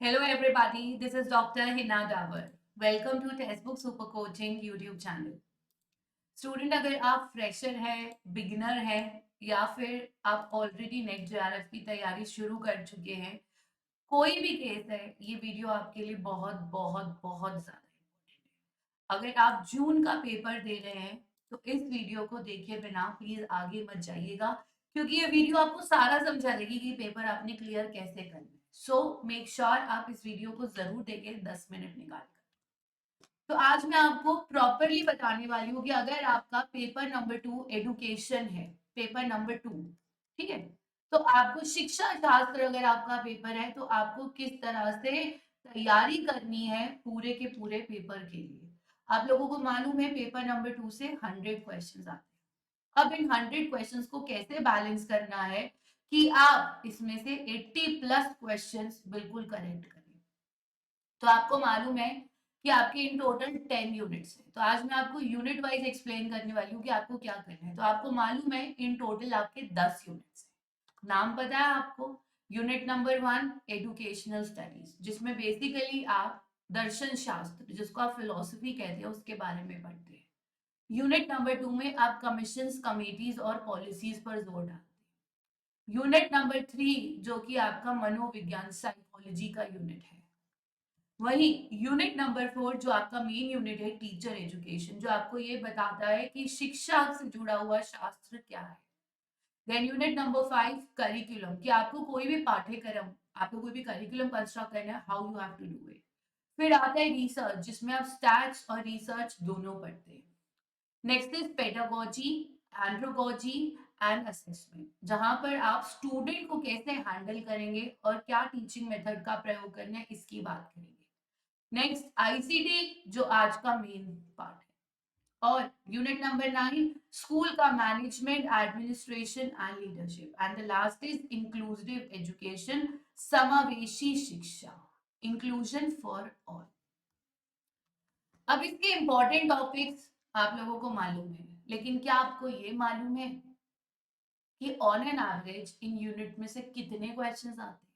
Hello everybody, this is Dr. Hina Davar. Welcome to Textbook Super Coaching YouTube channel. Student अगर आप fresher है, beginner है या फिर आप ऑलरेडी नेट जेआरएफ की तैयारी शुरू कर चुके हैं, कोई भी केस है, ये वीडियो आपके लिए बहुत बहुत बहुत ज्यादा इम्पोर्टेंट है। अगर आप जून का पेपर दे रहे हैं तो इस वीडियो को देखे बिना प्लीज आगे मत जाइएगा, क्योंकि ये वीडियो आपको सारा समझा देगी कि पेपर आपने क्लियर कैसे करना है। सो मेक श्योर आप इस वीडियो को जरूर देखें 10 मिनट निकाल कर। तो आज मैं आपको प्रॉपरली बताने वाली हूँ कि अगर आपका पेपर नंबर 2 एडुकेशन है, पेपर नंबर 2, ठीक है, तो आपको शिक्षा शास्त्र अगर आपका पेपर है तो आपको किस तरह से तैयारी करनी है पूरे के पूरे पेपर के लिए। आप लोगों को मालूम है पेपर नंबर 2 से 100 क्वेश्चंस आते हैं। अब इन 100 क्वेश्चंस को कैसे बैलेंस करना है कि आप इसमें से 80 प्लस क्वेश्चंस बिल्कुल करेक्ट करें। तो आपको मालूम है कि आपके इन टोटल 10 यूनिट्स हैं। तो आज मैं आपको यूनिट वाइज एक्सप्लेन करने वाली हूँ कि आपको क्या करना है। तो आपको मालूम है इन टोटल आपके 10 यूनिट्स हैं। नाम पता है आपको? यूनिट नंबर 1 एजुकेशनल स्टडीज, जिसमें बेसिकली आप दर्शन शास्त्र, जिसको आप फिलोसफी कहते हैं, उसके बारे में पढ़ते हैं। यूनिट नंबर 2 में आप कमीशंस, कमेटीज और पॉलिसीज पर जोर डालते हैं। यूनिट नंबर 3 जो कि आपका मनोविज्ञान, साइकोलॉजी का यूनिट है। वही यूनिट नंबर 4 जो आपका मेन यूनिट है, टीचर एजुकेशन, जो आपको ये बताता है कि शिक्षा से जुड़ा हुआ शास्त्र क्या है। देन यूनिट नंबर 5 करिकुलम, कि आपको कोई भी पाठ्यक्रम, आपको कोई भी करिकुलम कंस्ट्रक्ट करना है, how you have to do it. फिर आता है रिसर्च, जिसमें आप स्टैट्स और रिसर्च दोनों पढ़ते हैं। Next is pedagogy, andragogy and assessment, जहां पर आप स्टूडेंट को कैसे हैंडल करेंगे और क्या टीचिंग मेथड का प्रयोग करना है, इसकी बात करेंगे। नेक्स्ट आईसीटी, जो आज का मेन पार्ट है। और यूनिट नंबर 9 स्कूल का management, administration and leadership. And the last is inclusive education, समावेशी शिक्षा, इंक्लूजन फॉर ऑल। अब इसके इंपॉर्टेंट टॉपिक्स आप लोगों को मालूम है, लेकिन क्या आपको ये मालूम है कि on an average in unit में से कितने क्वेश्चंस आते हैं?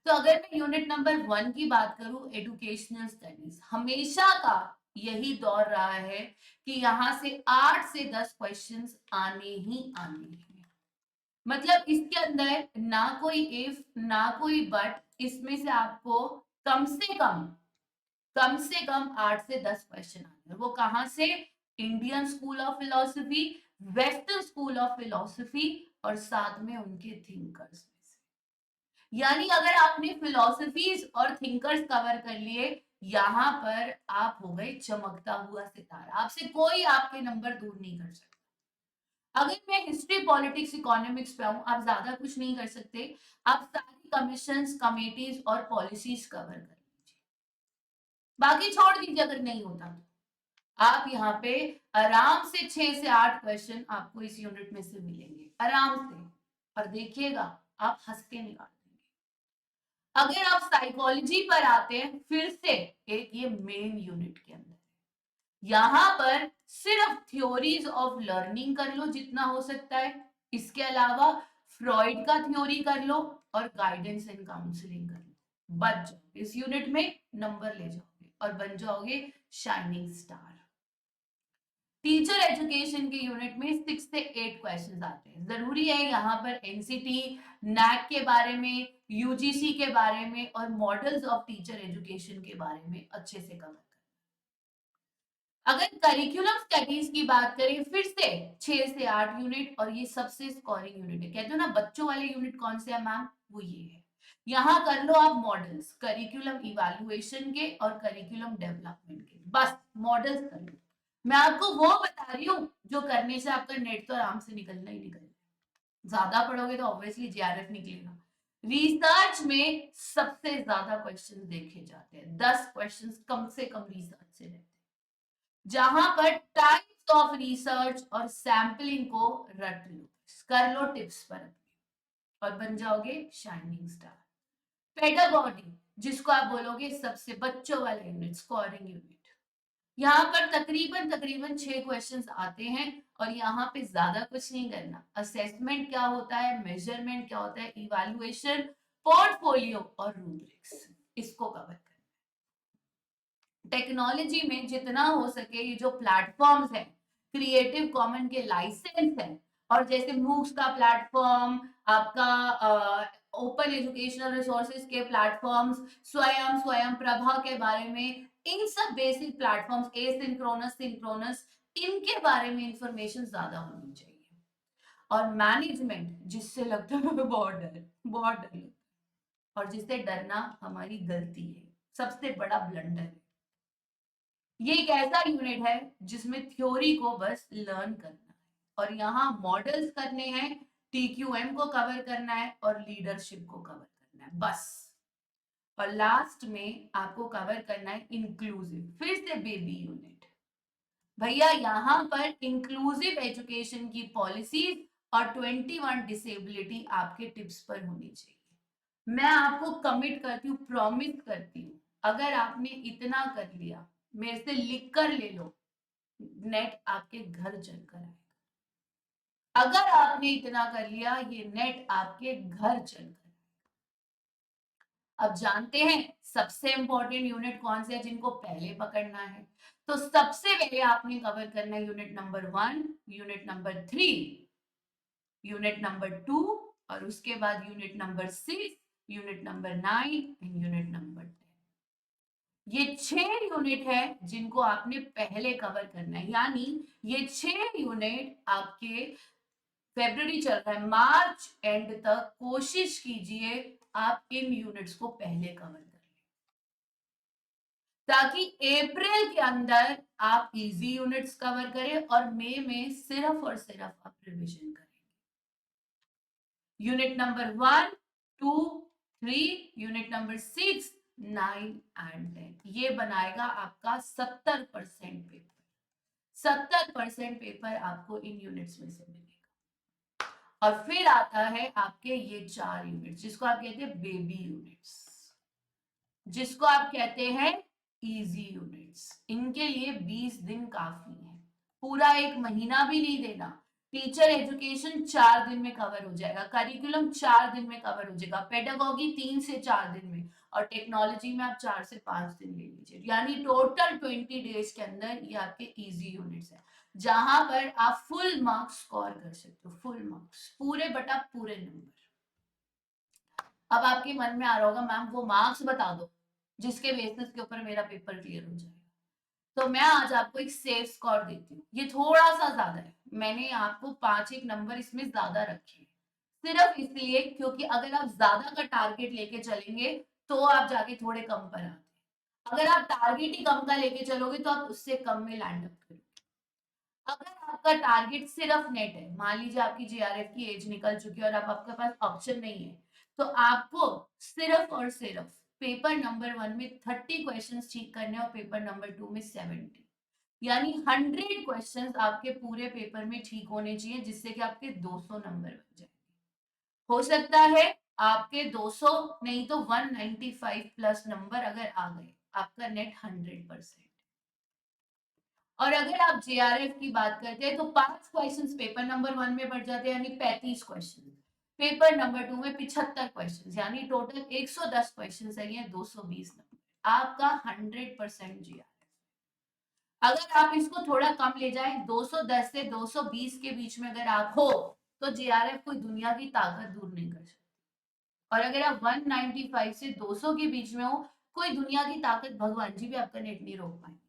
तो अगर मैं यूनिट नंबर 1 की बात करूं, एजुकेशनल स्टडीज, हमेशा का यही दौर रहा है कि यहां से 8 से 10 क्वेश्चंस आने ही आने हैं। मतलब इसके अंदर ना कोई इफ ना कोई बट, इसमें से आपको कम से कम 8 से 10 क्वेश्चन आते हैं। वो कहां से? Indian school of philosophy, western school of philosophy और साथ में उनके थिंकर्स में से। यानी अगर आपने फिलोसफीज और थिंकर्स कवर कर लिए, यहां पर आप हो गए चमकता हुआ सितारा, आपसे कोई आपके नंबर दूर नहीं कर सकता। अगर मैं हिस्ट्री, पॉलिटिक्स, इकोनॉमिक्स पे आऊं, आप ज्यादा कुछ नहीं कर सकते, आप सारी कमीशंस, कमेटीज और पॉलिसीज कवर कर लीजिए, बाकी छोड़ दीजिए अगर नहीं होता तो। आप यहाँ पे आराम से 6 से 8 क्वेश्चन आपको इस यूनिट में से मिलेंगे आराम से, और देखिएगा आप हंस के निकाल देंगे। अगर आप साइकोलॉजी पर आते हैं, फिर से एक ये मेन यूनिट के अंदर यहां पर सिर्फ थ्योरीज ऑफ लर्निंग कर लो जितना हो सकता है, इसके अलावा फ्रॉइड का थ्योरी कर लो और गाइडेंस एंड काउंसलिंग कर लो, बच जाओगे इस यूनिट में, नंबर ले जाओगे और बन जाओगे शाइनिंग स्टार। टीचर एजुकेशन के यूनिट में 6 से 8 क्वेश्चंस आते हैं। जरूरी है यहाँ पर एनसीटी, नैक के बारे में, यूजीसी के बारे में और मॉडल्स ऑफ टीचर एजुकेशन के बारे में अच्छे से कवर करें। अगर करिकुलम स्टडीज की बात करें, फिर से 6 से 8 यूनिट, और ये सबसे स्कोरिंग यूनिट है। कहते हो ना बच्चों वाले यूनिट कौन से है मैम? वो ये है। यहाँ कर लो आप मॉडल्स, करिकुलम इवैल्यूएशन के और करिकुलम डेवलपमेंट के, बस मॉडल्स कर लो। मैं आपको वो बता रही हूँ जो करने से आपका नेट तो आराम से निकलना ही निकलना। ज्यादा पढ़ोगे तो ऑब्वियसली जेआरएफ निकलेगा। रिसर्च में सबसे ज्यादा क्वेश्चन देखे जाते हैं, 10 क्वेश्चन कम से कम रिसर्च से रहते हैं, जहां पर टाइप्स ऑफ रिसर्च और सैंपलिंग को रट लो, कर लो टिप्स पर अपने, और बन जाओगे शाइनिंग स्टार। पेडागोजी, जिसको आप बोलोगे सबसे बच्चों वाला यूनिट, स्कोरिंग यूनिट, यहाँ पर तकरीबन तकरीबन 6 क्वेश्चंस आते हैं, और यहाँ पे ज्यादा कुछ नहीं करना। असेसमेंट क्या होता है, मेजरमेंट क्या होता है, इवैल्यूएशन, पोर्टफोलियो और रूब्रिक्स, इसको कवर करना है। टेक्नोलॉजी में जितना हो सके ये जो प्लेटफॉर्म्स है, क्रिएटिव कॉमन के लाइसेंस है, और जैसे मूक्स का प्लेटफॉर्म, आपका ओपन एजुकेशनल रिसोर्सेज के प्लेटफॉर्म्स, स्वयं स्वयं प्रभा के बारे में, इन सब बेसिक प्लेटफॉर्म्स, एसिंक्रोनस सिंक्रोनस, इनके बारे में इंफॉर्मेशन ज्यादा होनी चाहिए। और मैनेजमेंट, जिससे लगता है बहुत डर, बहुत डर लगता है, और जिससे डरना हमारी गलती है, सबसे बड़ा ब्लंडर है। ये एक ऐसा यूनिट है जिसमें थ्योरी को बस लर्न करना है, और यहाँ मॉडल्स करने हैं, टीक्यूएम को कवर करना है, और लीडरशिप को कवर करना है, बस। और लास्ट में आपको कवर करना है इंक्लूसिव, फिर से बेबी यूनिट। भैया यहाँ पर इंक्लूसिव एजुकेशन की पॉलिसीज और 21 डिसेबिलिटी आपके टिप्स पर होनी चाहिए। मैं आपको कमिट करती हूँ, प्रॉमिस करती हूँ, अगर आपने इतना कर लिया, मेरे से लिख कर ले लो, नेट आपके घर चलकर आएगा। अगर आपने इतना कर लिया, ये नेट आपके घर चलकर। अब जानते हैं सबसे इंपॉर्टेंट यूनिट कौन से है जिनको पहले पकड़ना है। तो सबसे पहले आपने कवर करना है unit number 1, unit number 3, unit number 2, और उसके बाद unit number 6, unit number 9 and unit number 10। ये 6 यूनिट है जिनको आपने पहले कवर करना है, यानी ये 6 यूनिट आपके फेब्रुवरी चल रहा है, मार्च एंड तक कोशिश कीजिए आप इन यूनिट्स को पहले कवर कर लें, ताकि अप्रैल के अंदर आप इजी यूनिट्स कवर करें और मई में सिर्फ और सिर्फ आप रिवीजन करेंगे। Unit number 1, 2, 3, unit number 6, 9 and 10, ये बनाएगा आपका 70% पेपर। 70% पेपर आपको इन यूनिट्स में से मिलेगा। और फिर आता है आपके ये 4 यूनिट्स, जिसको आप कहते हैं बेबी यूनिट्स, जिसको आप कहते हैं इजी यूनिट्स। इनके लिए 20 दिन काफी है, पूरा 1 महीना भी नहीं देना। टीचर एजुकेशन 4 दिन में कवर हो जाएगा, करिकुलम 4 दिन में कवर हो जाएगा, पेडागोगी 3 से 4 दिन में, और टेक्नोलॉजी में आप 4 से 5 दिन ले लीजिए, यानी टोटल 20 डेज के अंदर ये आपके इजी यूनिट्स है, जहां पर आप फुल मार्क्स स्कोर कर सकते हो, फुल मार्क्स, पूरे बटा पूरे नंबर। अब आपके मन में आ रहा होगा मैम वो मार्क्स बता दो जिसके बेसिस के ऊपर मेरा पेपर क्लियर हो जाएगा। तो मैं आज आपको एक सेफ स्कोर देती हूँ, ये थोड़ा सा ज्यादा है, मैंने आपको 5 नंबर इसमें ज्यादा रखे हैं, सिर्फ इसलिए क्योंकि अगर आप ज्यादा का टारगेट लेके चलेंगे तो आप जाके थोड़े कम पर आते हैं, अगर आप टारगेट ही कम का लेके चलोगे तो आप उससे कम में लैंड अप करोगे। अगर आपका टारगेट सिर्फ नेट है, मान लीजिए आपकी जेआरएफ की एज निकल चुकी है और अब आपके पास ऑप्शन नहीं है, तो आपको सिर्फ और सिर्फ पेपर नंबर 1 में 30 क्वेश्चंस ठीक करने और पेपर नंबर 2 में 70, यानी 100 क्वेश्चंस आपके पूरे पेपर में ठीक होने चाहिए, जिससे कि आपके 200 नंबर बन जाए। हो सकता है आपके 200 नहीं तो 195 प्लस नंबर अगर आ गए, आपका नेट 100%। और अगर आप जेआरएफ की बात करते हैं तो 5 क्वेश्चंस पेपर नंबर 1 में बढ़ जाते हैं, यानी 35 क्वेश्चन, पेपर नंबर 2 में 75 क्वेश्चन, यानी टोटल 110 क्वेश्चन है, ये 220 नंबर, आपका 100% जेआरएफ। अगर आप इसको थोड़ा कम ले जाए, 210 से 220 के बीच में अगर आप हो, तो जेआरएफ कोई दुनिया की ताकत दूर नहीं कर सकती, और अगर आप 195 से 200 के बीच में हो, कोई दुनिया की ताकत, भगवान जी भी आपका नेट नहीं रोक पाएंगे।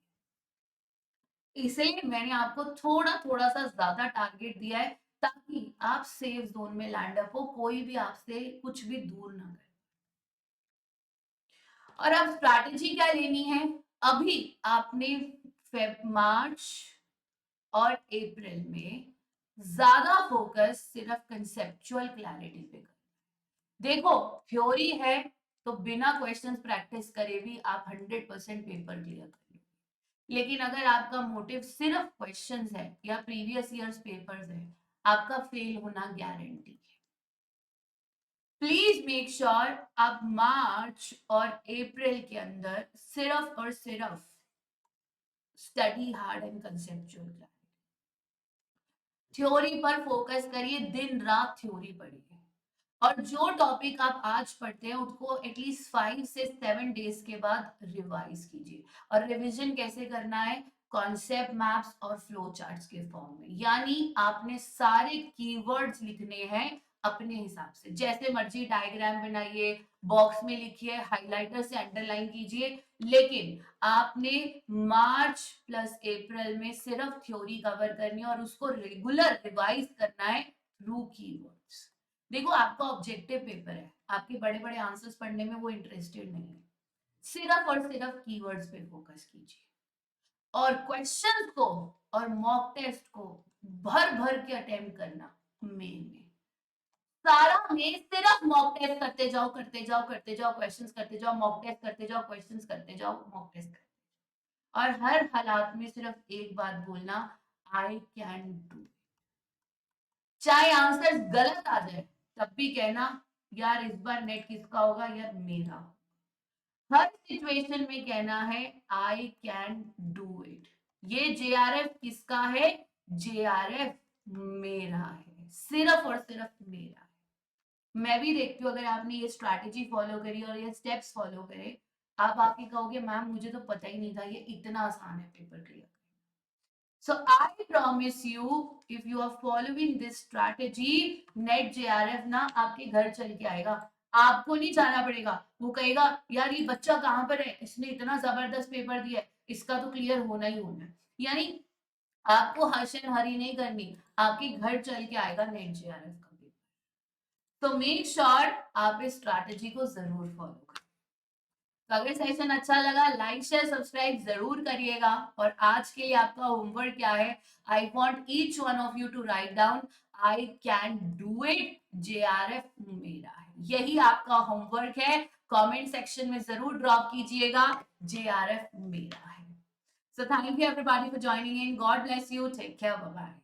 इसलिए मैंने आपको थोड़ा थोड़ा सा ज्यादा टारगेट दिया है, ताकि आप सेफ जोन में लैंड अप हो, कोई भी आपसे कुछ भी दूर ना करे। और अब स्ट्रैटेजी क्या लेनी है, अभी आपने मार्च और अप्रैल में ज्यादा फोकस सिर्फ कंसेप्चुअल क्लैरिटी पे कर। देखो थ्योरी है तो बिना क्वेश्चंस प्रैक्टिस करे भी आप 100% पेपर क्लियर कर लो, लेकिन अगर आपका मोटिव सिर्फ क्वेश्चंस है या प्रीवियस ईयर्स पेपर्स है, आपका फेल होना गारंटी है। प्लीज मेक श्योर आप मार्च और अप्रैल के अंदर सिर्फ और सिर्फ study hard and conceptual theory पर फोकस करिए, दिन रात थ्योरी पढ़िए, और जो टॉपिक आप आज पढ़ते हैं उसको एटलीस्ट 5 से 7 डेज के बाद रिवाइज कीजिए। और रिवीजन कैसे करना है? कॉन्सेप्ट मैप्स और फ्लो चार्ट्स के फॉर्म में, यानी आपने सारे कीवर्ड्स लिखने हैं अपने हिसाब से, जैसे मर्जी डायग्राम बनाइए, बॉक्स में लिखिए, हाइलाइटर से अंडरलाइन कीजिए, लेकिन आपने मार्च प्लस अप्रैल में सिर्फ थ्योरी कवर करनी है और उसको रेगुलर रिवाइज करना है थ्रू कीवर्ड्स। देखो आपका ऑब्जेक्टिव पेपर है, आपके बड़े बड़े आंसर्स पढ़ने में वो इंटरेस्टेड नहीं है, सिर्फ और सिर्फ कीवर्ड्स पे फोकस कीजिए और क्वेश्चंस को और मॉक टेस्ट को भर भर के अटेम्प्ट करना। मेन में सारा में सिर्फ मॉक टेस्ट करते जाओ, करते जाओ, करते जाओ, क्वेश्चंस करते जाओ, मॉक टेस्ट करते जाओ, क्वेश्चंस करते जाओ, मॉक टेस्ट करते जाओ। और हर हालात में सिर्फ एक बात बोलना, आई कैन डू। चाहे आंसर गलत आ जाए तब भी कहना, यार इस बार नेट किसका होगा? यार मेरा। हर सिचुएशन में कहना है आई कैन डू इट। ये जेआरएफ किसका है? जेआरएफ मेरा है, सिर्फ और सिर्फ मेरा है। मैं भी देखती हूँ, अगर आपने ये स्ट्रैटेजी फॉलो करी और ये स्टेप्स फॉलो करे, आप आके कहोगे मैम मुझे तो पता ही नहीं था ये इतना आसान है paper clear. So I promise you, if you are following this strategy, net JRF ना आपके घर चल के आएगा, आपको नहीं जाना पड़ेगा। वो कहेगा यार ये बच्चा कहाँ पर है, इसने इतना जबरदस्त पेपर दिया है, इसका तो क्लियर होना ही होना है। यानी आपको हर्षन हरी नहीं करनी, आपके घर चल के आएगा नेट जेआरएफ का पेपर। तो मेक श्योर आप इस स्ट्रैटेजी को जरूर फॉलो करें। तो अगर सेशन अच्छा लगा लाइक शेयर सब्सक्राइब जरूर करिएगा। और आज के लिए आपका होमवर्क क्या है? I want each one of you to write down I can do it, JRF मेरा है। यही आपका होमवर्क है, कमेंट सेक्शन में जरूर ड्रॉप कीजिएगा, जेआरएफ मेरा है। So thank you everybody for joining in, God bless you, take care, bye bye.